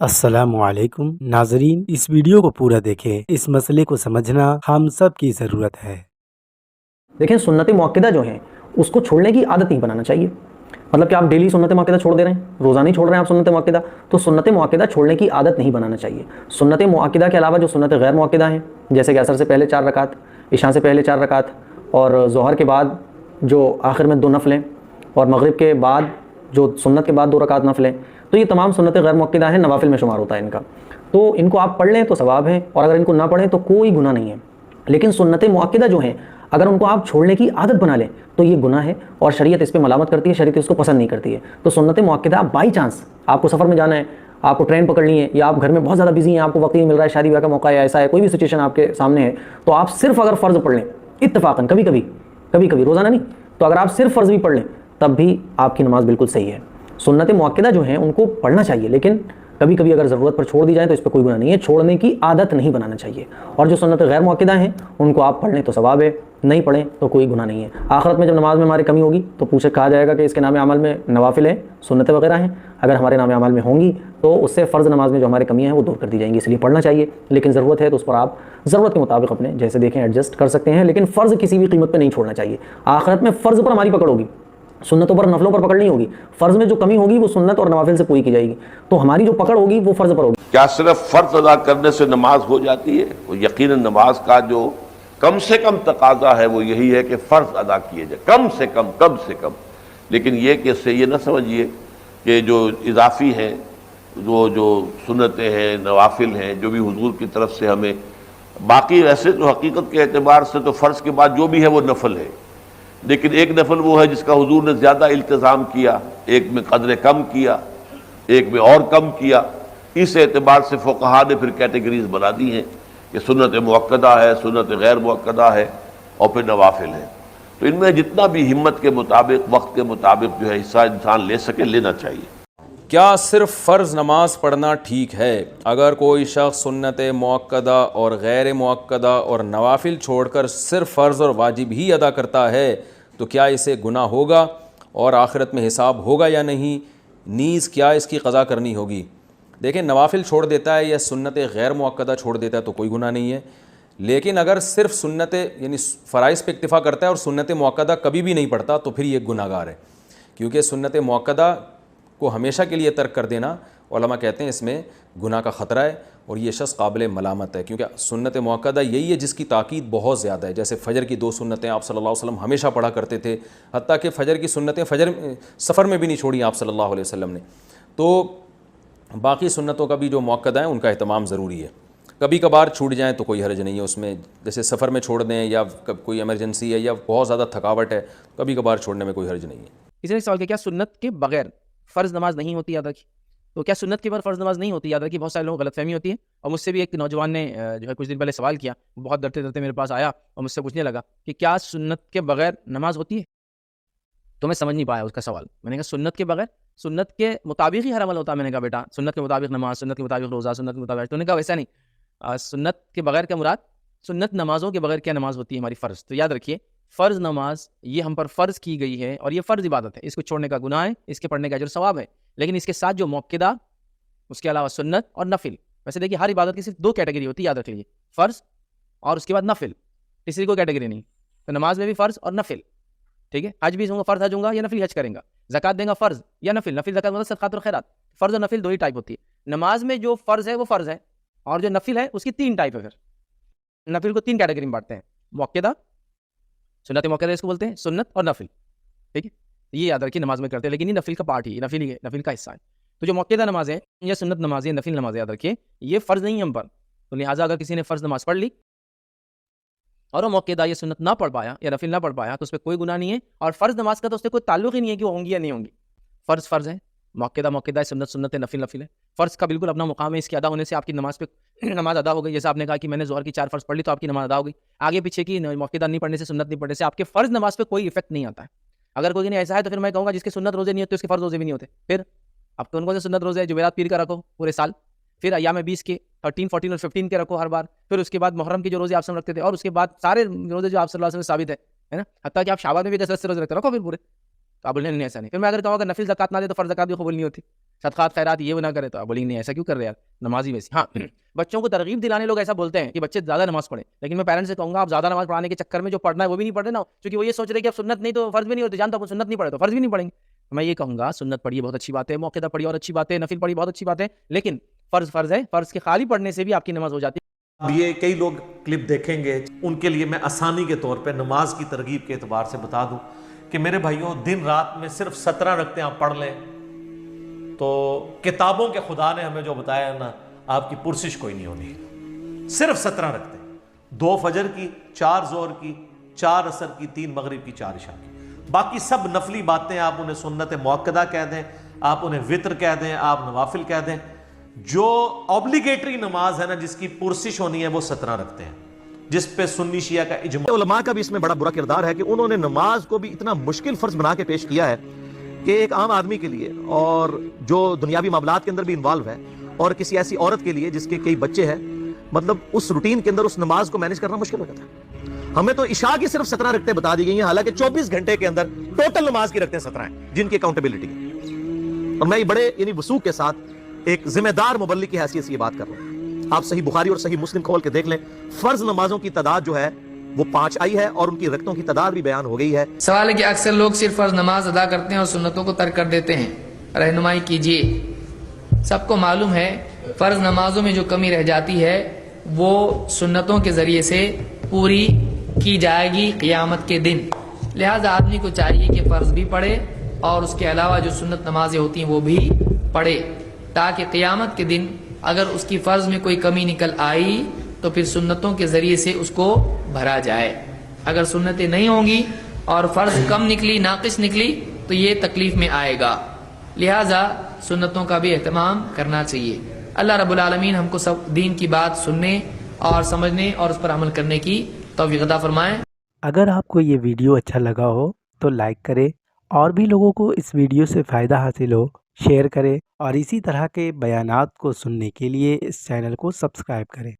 السلام علیکم ناظرین، اس ویڈیو کو پورا دیکھیں، اس مسئلے کو سمجھنا ہم سب کی ضرورت ہے۔ دیکھیں، سنت مؤکدہ جو ہیں اس کو چھوڑنے کی عادت نہیں بنانا چاہیے۔ مطلب کہ آپ ڈیلی سنت مؤکدہ چھوڑ دے رہے ہیں، روزانہ نہیں چھوڑ رہے ہیں آپ سنت مؤکدہ، تو سنت مؤکدہ چھوڑنے کی عادت نہیں بنانا چاہیے۔ سنت مؤکدہ کے علاوہ جو سنت غیر مؤکدہ ہیں، جیسے کہ عصر سے پہلے 4 رکعت، عشاء سے پہلے 4 رکعت، اور ظہر کے بعد جو آخر میں 2 نفلیں، اور مغرب کے بعد جو سنت کے بعد 2 رکعت نفلیں، تو یہ تمام سنت غیر مؤکدہ ہیں، نوافل میں شمار ہوتا ہے ان کا۔ تو ان کو آپ پڑھ لیں تو ثواب ہے، اور اگر ان کو نہ پڑھیں تو کوئی گناہ نہیں ہے۔ لیکن سنت مؤکدہ جو ہیں اگر ان کو آپ چھوڑنے کی عادت بنا لیں تو یہ گناہ ہے، اور شریعت اس پہ ملامت کرتی ہے، شریعت اس کو پسند نہیں کرتی ہے۔ تو سنت مؤکدہ بائی چانس آپ کو سفر میں جانا ہے، آپ کو ٹرین پکڑنی ہے، یا آپ گھر میں بہت زیادہ بزی ہیں، آپ کو وقت نہیں مل رہا ہے، شادی بیاہ کا موقع ہے، ایسا ہے، کوئی بھی سچویشن آپ کے سامنے ہے، تو آپ صرف اگر فرض پڑھ لیں اتفاقاً، کبھی کبھی روزانہ نہیں، تو اگر آپ صرف فرض بھی پڑھ لیں تب بھی آپ کی نماز بالکل صحیح ہے۔ سنت مؤکدہ جو ہیں ان کو پڑھنا چاہیے، لیکن کبھی کبھی اگر ضرورت پر چھوڑ دی جائے تو اس پہ کوئی گناہ نہیں ہے، چھوڑنے کی عادت نہیں بنانا چاہیے۔ اور جو سنت غیر مؤکدہ ہیں ان کو آپ پڑھ لیں تو ثواب ہے، نہیں پڑھیں تو کوئی گناہ نہیں ہے۔ آخرت میں جب نماز میں ہماری کمی ہوگی تو کہا جائے گا کہ اس کے نام عمل میں نوافل ہیں، سنتیں وغیرہ ہیں، اگر ہمارے نام عمل میں ہوں گی تو اس سے فرض نماز میں جو ہماری کمیاں ہیں وہ دور کر دی جائیں گی، اس لیے پڑھنا چاہیے۔ لیکن ضرورت ہے تو اس پر آپ ضرورت کے مطابق اپنے جیسے دیکھیں ایڈجسٹ کر سکتے ہیں، لیکن فرض کسی بھی قیمت پہ نہیں چھوڑنا چاہیے۔ آخرت میں فرض پر ہماری پکڑ ہوگی، سنتوں پر نفلوں پر پکڑ نہیں ہوگی۔ فرض میں جو کمی ہوگی وہ سنت اور نوافل سے پوری کی جائے گی، تو ہماری جو پکڑ ہوگی وہ فرض پر ہوگی۔ کیا صرف فرض ادا کرنے سے نماز ہو جاتی ہے؟ وہ یقیناً نماز کا جو کم سے کم تقاضا ہے وہ یہی ہے کہ فرض ادا کیے جائے، کم سے کم۔ لیکن یہ کہ اس سے یہ نہ سمجھیے کہ جو اضافی ہیں، جو سنتیں ہیں، نوافل ہیں، جو بھی حضور کی طرف سے ہمیں، باقی ویسے تو حقیقت کے اعتبار سے تو فرض کے بعد جو بھی ہے وہ نفل ہے، لیکن ایک نفل وہ ہے جس کا حضور نے زیادہ التزام کیا، ایک میں قدر کم کیا، ایک میں اور کم کیا۔ اس اعتبار سے فقہا نے پھر کیٹیگریز بنا دی ہیں کہ سنت مؤکدہ ہے، سنت غیر مؤکدہ ہے، اور پھر نوافل ہے۔ تو ان میں جتنا بھی ہمت کے مطابق، وقت کے مطابق جو ہے حصہ انسان لے سکے، لینا چاہیے۔ کیا صرف فرض نماز پڑھنا ٹھیک ہے؟ اگر کوئی شخص سنت مؤکدہ اور غیر مؤکدہ اور نوافل چھوڑ کر صرف فرض اور واجب ہی ادا کرتا ہے تو کیا اسے گناہ ہوگا اور آخرت میں حساب ہوگا یا نہیں؟ نیز کیا اس کی قضا کرنی ہوگی؟ دیکھیں، نوافل چھوڑ دیتا ہے یا سنت غیر مؤکدہ چھوڑ دیتا ہے تو کوئی گناہ نہیں ہے، لیکن اگر صرف سنت یعنی فرائض پہ اکتفا کرتا ہے اور سنت مؤکدہ کبھی بھی نہیں پڑھتا تو پھر یہ گناہ گار ہے، کیونکہ سنت مؤکدہ کو ہمیشہ کے لیے ترک کر دینا علماء کہتے ہیں اس میں گناہ کا خطرہ ہے، اور یہ شخص قابل ملامت ہے، کیونکہ سنت مؤکدہ یہی ہے جس کی تاکید بہت زیادہ ہے۔ جیسے فجر کی 2 سنتیں آپ صلی اللہ علیہ وسلم ہمیشہ پڑھا کرتے تھے، حتیٰ کہ فجر کی سنتیں سفر میں بھی نہیں چھوڑی آپ صلی اللہ علیہ وسلم نے۔ تو باقی سنتوں کا بھی جو مؤکدہ ہیں ان کا اہتمام ضروری ہے، کبھی کبھار چھوٹ جائیں تو کوئی حرج نہیں ہے اس میں، جیسے سفر میں چھوڑ دیں یا کوئی ایمرجنسی ہے یا بہت زیادہ تھکاوٹ ہے، کبھی کبھار چھوڑنے میں کوئی حرج نہیں ہے۔ کسی نے سوال کیا سنت کے بغیر فرض نماز نہیں ہوتی؟ یاد رکھیے، تو کیا سنت کے بغیر فرض نماز نہیں ہوتی؟ یاد رکھیے، بہت سارے لوگوں کو غلط فہمی ہوتی ہے، اور مجھ سے بھی ایک نوجوان نے جو ہے کچھ دن پہلے سوال کیا، بہت ڈرتے میرے پاس آیا اور مجھ سے پوچھنے لگا کہ کیا سنت کے بغیر نماز ہوتی ہے؟ تو میں سمجھ نہیں پایا اس کا سوال۔ میں نے کہا سنت کے بغیر، سنت کے مطابق ہی ہر عمل ہوتا ہے۔ میں نے کہا بیٹا، سنت کے مطابق نماز، سنت کے مطابق روزہ، سنت کے مطابق۔ تو نے کہا ویسا نہیں، سنت کے بغیر کیا مراد؟ سنت نمازوں کے بغیر کیا نماز ہوتی ہے ہماری فرض؟ تو یاد رکھیے، فرض نماز یہ ہم پر فرض کی گئی ہے، اور یہ فرض عبادت ہے، اس کو چھوڑنے کا گناہ ہے، اس کے پڑھنے کا اجر و ثواب ہے، لیکن اس کے ساتھ جو مؤکدہ، اس کے علاوہ سنت اور نفل۔ ویسے دیکھیے، ہر عبادت کی صرف 2 کیٹیگری ہوتی ہے، یاد رکھ لیجیے، فرض اور اس کے بعد نفل، تیسری کوئی کیٹیگری نہیں۔ تو نماز میں بھی فرض اور نفل، ٹھیک ہے؟ حج بھی ہوں گا، فرض حج ہوں گا یا نفل حج کریں گا، زکات دیں گا فرض یا نفل، نفل زکات مطلب صدقات اور خیرات۔ فرض اور نفل 2 ہی ٹائپ ہوتی ہے۔ نماز میں جو فرض ہے وہ فرض ہے، اور جو نفل ہے اس کی 3 ٹائپ ہے۔ پھر نفل کو 3 کیٹیگری میں بانٹتے ہیں، مؤکدہ، سنت مؤکدہ اس کو بولتے ہیں، سنت اور نفل، ٹھیک ہے؟ یہ یاد رکھیے نماز میں کرتے ہیں، لیکن یہ نفل کا پارٹ ہی ہے، نفل کا حصہ ہے۔ تو جو مؤکدہ نماز ہے یا سنت نماز ہے، نفل نماز، یاد رکھیے یہ فرض نہیں ہے ہم پر، تو لہٰذا اگر کسی نے فرض نماز پڑھ لی اور وہ مؤکدہ یا سنت نہ پڑھ پایا یا نفل نہ پڑھ پایا تو اس پہ کوئی گناہ نہیں ہے، اور فرض نماز کا تو اس سے کوئی تعلق ہی نہیں ہے کہ وہ ہوں گی یا نہیں ہوں گی۔ فرض ہے، مؤکدہ ہے، سنت نفل ہے۔ فرض کا بالکل اپنا مقام ہے، اس کے ادا ہونے سے آپ کی نماز ادا ہو گئی۔ جیسے آپ نے کہا کہ میں نے ظہر کی 4 فرض پڑھ لی تو آپ کی نماز ادا ہو گئی، آگے پیچھے کی مؤکدہ نہیں پڑھنے سے، سنت نہیں پڑھنے سے آپ کے فرض نماز پہ کوئی ایفیکٹ نہیں آتا ہے۔ اگر کوئی نہیں ایسا ہے تو پھر میں کہوں گا جس کے سنت روزے نہیں ہوتے اس کے فرض روزے بھی نہیں ہوتے۔ پھر اب تو ان کو سے سنت روزے جمعرات پیر کا رکھو پورے سال، پھر ایام 20 کے 13، 14 اور 15 کے رکھو ہر بار، پھر اس کے بعد محرم کے جو روزے آپ سب رکھتے تھے، اور اس کے بعد سارے روزے جو آپ صلی اللہ علیہ وسلم ثابت ہے نا، حتیٰ کہ آپ شعبان میں بھی 10 روزے رکھتے رکھو پھر پورے، تو آپ بولیں نہیں ایسا نہیں. پھر میں اگر کہوں اگر نفل زکات نہ دے تو فرض زکات بھی قبول نہیں ہوتی, صدقات خیرات یہ وہ نہ کرے تو آپ بولیں نہیں ایسا کیوں کر رہے یار, نمازی ویسی. ہاں بچوں کو ترغیب دلانے لوگ ایسا بولتے ہیں کہ بچے زیادہ نماز پڑھیں, لیکن میں پیرنٹس سے کہوں گا آپ زیادہ نماز پڑھانے کے چکر میں جو پڑھنا ہے وہ بھی نہیں پڑھ رہے نا, کیونکہ وہ یہ سوچ رہے کہ اب سنت نہیں تو فرض بھی نہیں ہوتے, جانتا ہوں سنت نہیں پڑھے تو فرض بھی نہیں پڑھیں گے. میں یہ کہوں گا سنت پڑھیے بہت اچھی بات ہے, موقع پڑھیے اور اچھی بات ہے, نفل پڑھیے بہت اچھی بات ہے, لیکن فرض ہے, فرض کے خالی پڑھنے سے بھی آپ کی نماز ہو جاتی ہے. اب یہ کئی لوگ کلپ دیکھیں گے, ان کے لیے میں آسانی کے طور پہ نماز کی ترغیب کے اعتبار سے بتا دوں کہ میرے بھائیوں دن رات میں صرف 17 رکعتیں آپ پڑھ لیں تو کتابوں کے خدا نے ہمیں جو بتایا ہے نا, آپ کی پرسش کوئی نہیں ہونی. صرف 17 رکعتیں, 2 فجر کی, 4 ظہر کی, 4 عصر کی, 3 مغرب کی, 4 عشاء کی. باقی سب نفلی باتیں آپ انہیں سنت موقدہ کہہ دیں, آپ انہیں وطر کہہ دیں, آپ نوافل کہہ دیں. جو اوبلیگیٹری نماز ہے نا جس کی پرسش ہونی ہے وہ 17 رکھتے ہیں, جس پہ سنی شیعہ کا اجماع. علماء کا بھی اس میں بڑا برا کردار ہے کہ انہوں نے نماز کو بھی اتنا مشکل فرض بنا کے پیش کیا ہے کہ ایک عام آدمی کے لیے اور جو دنیاوی معاملات کے اندر بھی انوالو ہے اور کسی ایسی عورت کے لیے جس کے کئی بچے ہیں, مطلب اس روٹین کے اندر اس نماز کو مینج کرنا مشکل ہو جاتا ہے. ہمیں تو عشاء کی صرف 17 رکعتیں بتا دی گئی ہیں, حالانکہ 24 گھنٹے کے اندر ٹوٹل نماز کی رکعتیں 17 ہیں جن کی اکاؤنٹیبلٹی ہے. اور میں بڑے وثوق کے ساتھ ایک ذمہ دار مبلغ کی حیثیت سے یہ بات کر رہا ہوں. آپ صحیح بخاری اور صحیح مسلم کھول کے دیکھ لیں, فرض نمازوں کی تعداد جو ہے وہ 5 آئی ہے اور ان کی رکعتوں کی تعداد بھی بیان ہو گئی ہے. سوال ہے کہ اکثر لوگ صرف فرض نماز ادا کرتے ہیں اور سنتوں کو ترک کر دیتے ہیں, رہنمائی کیجیے. سب کو معلوم ہے فرض نمازوں میں جو کمی رہ جاتی ہے وہ سنتوں کے ذریعے سے پوری کی جائے گی قیامت کے دن. لہذا آدمی کو چاہیے کہ فرض بھی پڑھے اور اس کے علاوہ جو سنت نمازیں ہوتی ہیں وہ بھی پڑھے, تاکہ قیامت کے دن اگر اس کی فرض میں کوئی کمی نکل آئی تو پھر سنتوں کے ذریعے سے اس کو بھرا جائے. اگر سنتیں نہیں ہوں گی اور فرض کم نکلی, ناقص نکلی تو یہ تکلیف میں آئے گا. لہذا سنتوں کا بھی اہتمام کرنا چاہیے. اللہ رب العالمین ہم کو سب دین کی بات سننے اور سمجھنے اور اس پر عمل کرنے کی توفیق عطا فرمائیں. اگر آپ کو یہ ویڈیو اچھا لگا ہو تو لائک کریں, اور بھی لوگوں کو اس ویڈیو سے فائدہ حاصل ہو شیئر کریں, اور اسی طرح کے بیانات کو سننے کے لیے اس چینل کو سبسکرائب کریں.